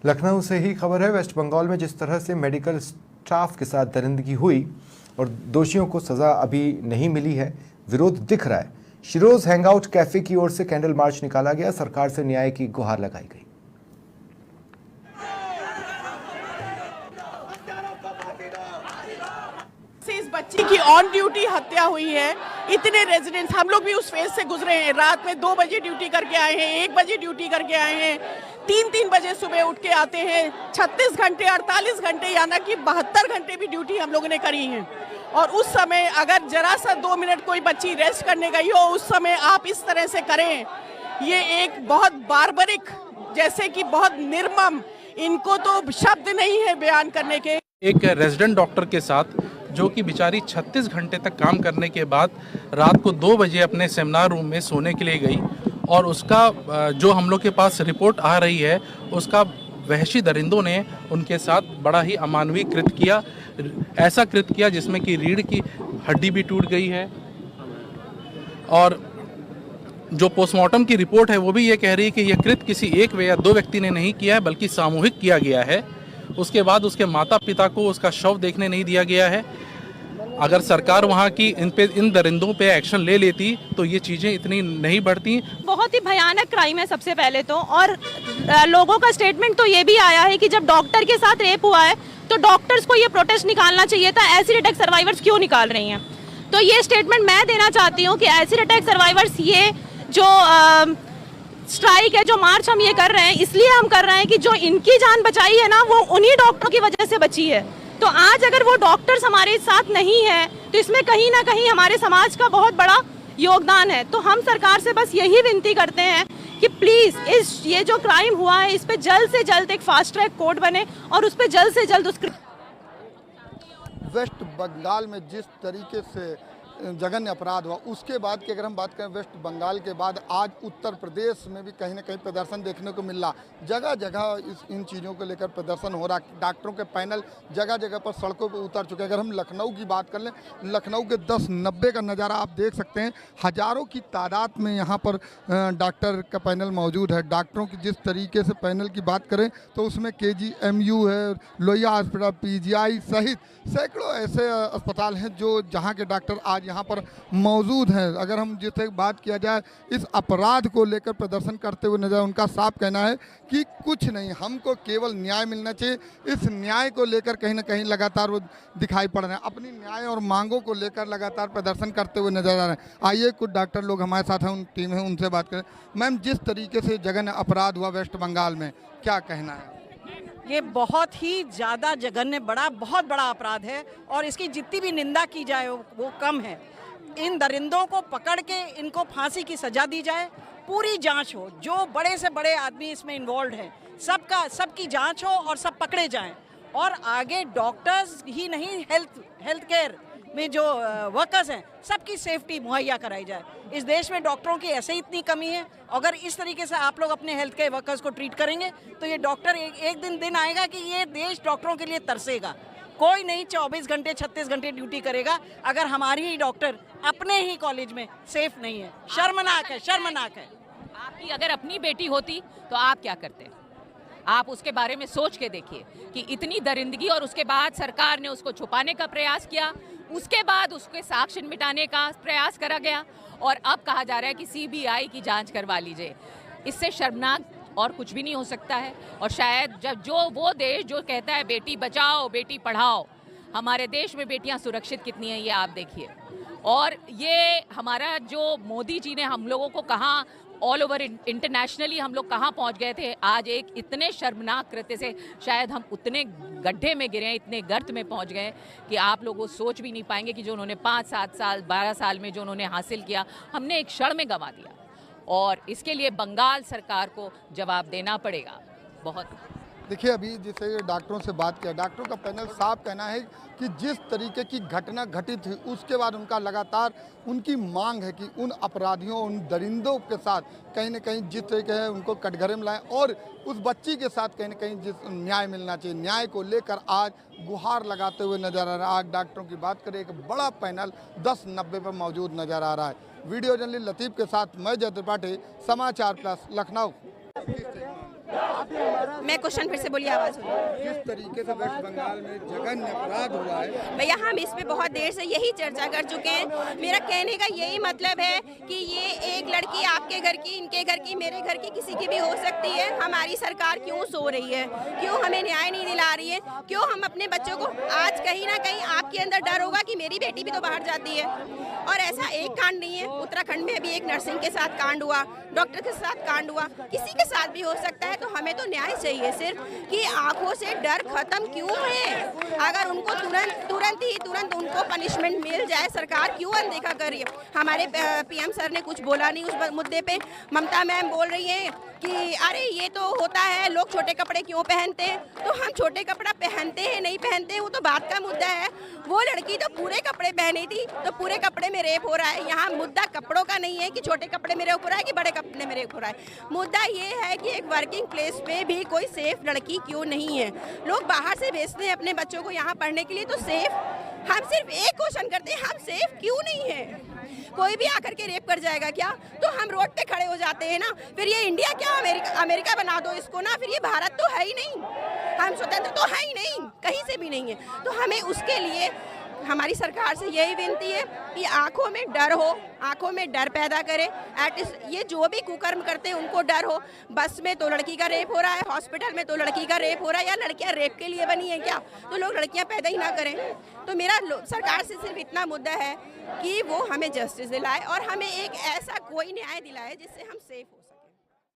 लखनऊ से ही खबर है। वेस्ट बंगाल में जिस तरह से मेडिकल स्टाफ के साथ दरिंदगी हुई और दोषियों को सजा अभी नहीं मिली है, विरोध दिख रहा है। शिरोज हैंगआउट कैफे की ओर से कैंडल मार्च निकाला गया, सरकार से न्याय की गुहार लगाई गई। इस बच्ची की ऑन ड्यूटी हत्या हुई है। इतने रेजिडेंट्स, हम लोग भी उस फेज से गुजरे हैं। रात में 2 बजे ड्यूटी करके आए हैं, 1 बजे ड्यूटी करके आए हैं, 3-3 बजे सुबह उठ के आते हैं। 36 घंटे 48 घंटे यानी कि 72 घंटे भी ड्यूटी हम लोगों ने करी है। और उस समय अगर जरा सा 2 मिनट कोई बच्ची रेस्ट करने गई हो, उस समय आप इस तरह से करें, ये एक बहुत बार्बरिक, जैसे कि बहुत निर्मम, इनको तो शब्द नहीं है बयान करने के। एक रेजिडेंट डॉक्टर के साथ जो कि बेचारी 36 घंटे तक काम करने के बाद रात को 2 बजे अपने सेमिनार रूम में सोने के लिए गई और उसका जो हम लोग के पास रिपोर्ट आ रही है, उसका वहशी दरिंदों ने उनके साथ बड़ा ही अमानवीय कृत्य किया। ऐसा कृत्य किया जिसमें कि रीढ़ की हड्डी भी टूट गई है और जो पोस्टमार्टम की रिपोर्ट है वो भी ये कह रही है कि यह कृत्य किसी एक या 2 व्यक्ति ने नहीं किया है बल्कि सामूहिक किया गया है। उसके बाद उसके माता पिता को उसका शव देखने नहीं दिया गया है। अगर सरकार वहाँ की इन दरिंदों पे एक्शन ले लेती तो ये चीज़ें इतनी नहीं बढ़ती। बहुत ही भयानक क्राइम है सबसे पहले तो, और लोगों का स्टेटमेंट तो ये भी आया है कि जब डॉक्टर के साथ रेप हुआ है तो डॉक्टर्स को ये प्रोटेस्ट निकालना चाहिए था। एसिड अटैक सर्वाइवर्स क्यों निकाल रही हैं? तो ये स्टेटमेंट मैं देना चाहती हूँ कि एसिड अटैक सर्वाइवर्स, ये जो स्ट्राइक है, जो मार्च हम ये कर रहे हैं, इसलिए हम कर रहे हैं कि जो इनकी जान बचाई है ना, वो उन्हीं डॉक्टरों की वजह से बची है। तो आज अगर वो डॉक्टर्स हमारे साथ नहीं है तो इसमें कहीं ना कहीं हमारे समाज का बहुत बड़ा योगदान है। तो हम सरकार से बस यही विनती करते हैं कि प्लीज ये जो क्राइम हुआ है, इस पे जल्द से जल्द एक फास्ट ट्रैक कोर्ट बने और उस पे जल्द से जल्द उस वेस्ट बंगाल में जिस तरीके से जघन्य अपराध हुआ, उसके बाद की अगर हम बात करें वेस्ट बंगाल के बाद आज उत्तर प्रदेश में भी कहीं ना कहीं प्रदर्शन देखने को मिल रहा। जगह जगह इन चीज़ों को लेकर प्रदर्शन हो रहा। डॉक्टरों के पैनल जगह जगह पर सड़कों पर उतर चुके हैं। अगर हम लखनऊ की बात कर लें, लखनऊ के 10-90 का नज़ारा आप देख सकते हैं। हज़ारों की तादाद में यहाँ पर डॉक्टर का पैनल मौजूद है। डॉक्टरों की जिस तरीके से पैनल की बात करें तो उसमें KGMU है, लोहिया हॉस्पिटल, PGI सहित सैकड़ों ऐसे अस्पताल हैं जो जहाँ के डॉक्टर आज यहाँ पर मौजूद हैं। अगर हम जिसे बात किया जाए इस अपराध को लेकर प्रदर्शन करते हुए नजर, उनका साफ कहना है कि कुछ नहीं, हमको केवल न्याय मिलना चाहिए। इस न्याय को लेकर कहीं ना कहीं लगातार वो दिखाई पड़ रहे हैं, अपनी न्याय और मांगों को लेकर लगातार प्रदर्शन करते हुए नजर आ रहे हैं। आइए कुछ डॉक्टर लोग हमारे साथ हैं, उन टीम है, उनसे बात करें। मैम, जिस तरीके से जघन्य अपराध हुआ वेस्ट बंगाल में, क्या कहना है? ये बहुत ही ज़्यादा जघन्य, बहुत बड़ा अपराध है और इसकी जितनी भी निंदा की जाए वो कम है। इन दरिंदों को पकड़ के इनको फांसी की सजा दी जाए, पूरी जांच हो, जो बड़े से बड़े आदमी इसमें इन्वॉल्व हैं सबकी जांच हो और सब पकड़े जाएं। और आगे डॉक्टर्स ही नहीं, हेल्थ केयर में जो वर्कर्स हैं सबकी सेफ्टी मुहैया कराई जाए। इस देश में डॉक्टरों की ऐसे ही इतनी कमी है। अगर इस तरीके से आप लोग अपने हेल्थ केयर वर्कर्स को ट्रीट करेंगे तो ये डॉक्टर एक दिन आएगा कि ये देश डॉक्टरों के लिए तरसेगा। कोई नहीं 24 घंटे 36 घंटे ड्यूटी करेगा अगर हमारी ही डॉक्टर अपने ही कॉलेज में सेफ नहीं है। शर्मनाक है, शर्मनाक है। आपकी अगर अपनी बेटी होती तो आप क्या करते? आप उसके बारे में सोच के देखिए कि इतनी दरिंदगी, और उसके बाद सरकार ने उसको छुपाने का प्रयास किया, उसके बाद उसके साक्ष्य मिटाने का प्रयास करा गया और अब कहा जा रहा है कि CBI की जांच करवा लीजिए। इससे शर्मनाक और कुछ भी नहीं हो सकता है। और शायद जब वो देश जो कहता है बेटी बचाओ बेटी पढ़ाओ, हमारे देश में बेटियां सुरक्षित कितनी हैं ये आप देखिए। और ये हमारा जो मोदी जी ने हम लोगों को कहाँ ऑल ओवर इंटरनेशनली हम लोग कहाँ पहुँच गए थे, आज एक इतने शर्मनाक कृत्य से शायद हम उतने गड्ढे में गिरे हैं, इतने गर्त में पहुँच गए कि आप लोग वो सोच भी नहीं पाएंगे कि जो उन्होंने 5-7 साल 12 साल में जो उन्होंने हासिल किया, हमने एक क्षण में गंवा दिया। और इसके लिए बंगाल सरकार को जवाब देना पड़ेगा। बहुत देखिए, अभी जैसे डॉक्टरों से बात किया, डॉक्टरों का पैनल साफ कहना है कि जिस तरीके की घटना घटित हुई उसके बाद उनका लगातार उनकी मांग है कि उन अपराधियों, उन दरिंदों के साथ कहीं ना कहीं जिस तरीके है उनको कटघरे में लाएं और उस बच्ची के साथ कहीं ना कहीं जिस न्याय मिलना चाहिए, न्याय को लेकर आज गुहार लगाते हुए नजर आ रहा है। आज डॉक्टरों की बात करें, एक बड़ा पैनल 10-90 पर मौजूद नजर आ रहा है। वीडियो जर्नलिस्ट लतीफ़ के साथ मैं जय त्रिपाठी, समाचार प्लस, लखनऊ। मैं क्वेश्चन फिर से बोलिए, आवाज़ हो रही है। जिस तरीके से वेस्ट बंगाल में जघन्य अपराध हुआ है, भैया हम इस पे बहुत देर से यही चर्चा कर चुके हैं। मेरा कहने का यही मतलब है कि ये एक लड़की आपके घर की, इनके घर की, मेरे घर की, किसी की भी हो सकती है। हमारी सरकार क्यों सो रही है? क्यों हमें न्याय नहीं दिला रही है? क्यों हम अपने बच्चों को, आज कहीं ना कहीं आपके अंदर डर होगा कि मेरी बेटी भी तो बाहर जाती है। और ऐसा एक कांड नहीं है, उत्तराखंड में भी एक नर्सिंग के साथ कांड हुआ, डॉक्टर के साथ कांड हुआ, किसी के साथ भी हो सकता है। तो हमें तो न्याय चाहिए सिर्फ, कि आंखों से डर खत्म क्यों है? अगर उनको तुरंत उनको पनिशमेंट मिल जाए, सरकार क्यों अनदेखा कर रही है? हमारे पीएम सर ने कुछ बोला नहीं उस मुद्दे पे। ममता मैम बोल रही हैं कि अरे ये तो होता है, लोग छोटे कपड़े क्यों पहनते हैं? तो हम छोटे कपड़ा पहनते हैं नहीं पहनते हैं वो तो बात का मुद्दा है। वो लड़की तो पूरे कपड़े पहनी थी, तो पूरे कपड़े में रेप हो रहा है। यहाँ मुद्दा कपड़ों का नहीं है कि छोटे कपड़े में रेप हो रहा है कि बड़े कपड़े में रेप हो रहा है। मुद्दा ये है कि एक वर्किंग प्लेस पे भी कोई सेफ लड़की क्यों नहीं है? लोग बाहर से भेजते हैं अपने बच्चों को यहाँ पढ़ने के लिए, तो सेफ, हम सिर्फ एक क्वेश्चन करते हैं, हम सेफ क्यों नहीं है? कोई भी आकर के रेप कर जाएगा क्या? तो हम रोड पे खड़े हो जाते हैं ना। फिर ये इंडिया क्या अमेरिका बना दो इसको ना, फिर ये भारत तो है ही नहीं, हम स्वतंत्र तो है ही नहीं, कहीं से भी नहीं है। तो हमें उसके लिए हमारी सरकार से यही विनती है कि आंखों में डर हो, आंखों में डर पैदा करे। एटलीस्ट ये जो भी कुकर्म करते हैं उनको डर हो। बस में तो लड़की का रेप हो रहा है, हॉस्पिटल में तो लड़की का रेप हो रहा है, या लड़कियां रेप के लिए बनी है क्या? तो लोग लड़कियां पैदा ही ना करें। तो मेरा सरकार से सिर्फ इतना मुद्दा है कि वो हमें जस्टिस दिलाए और हमें एक ऐसा कोई न्याय दिलाए जिससे हम सेफ हो।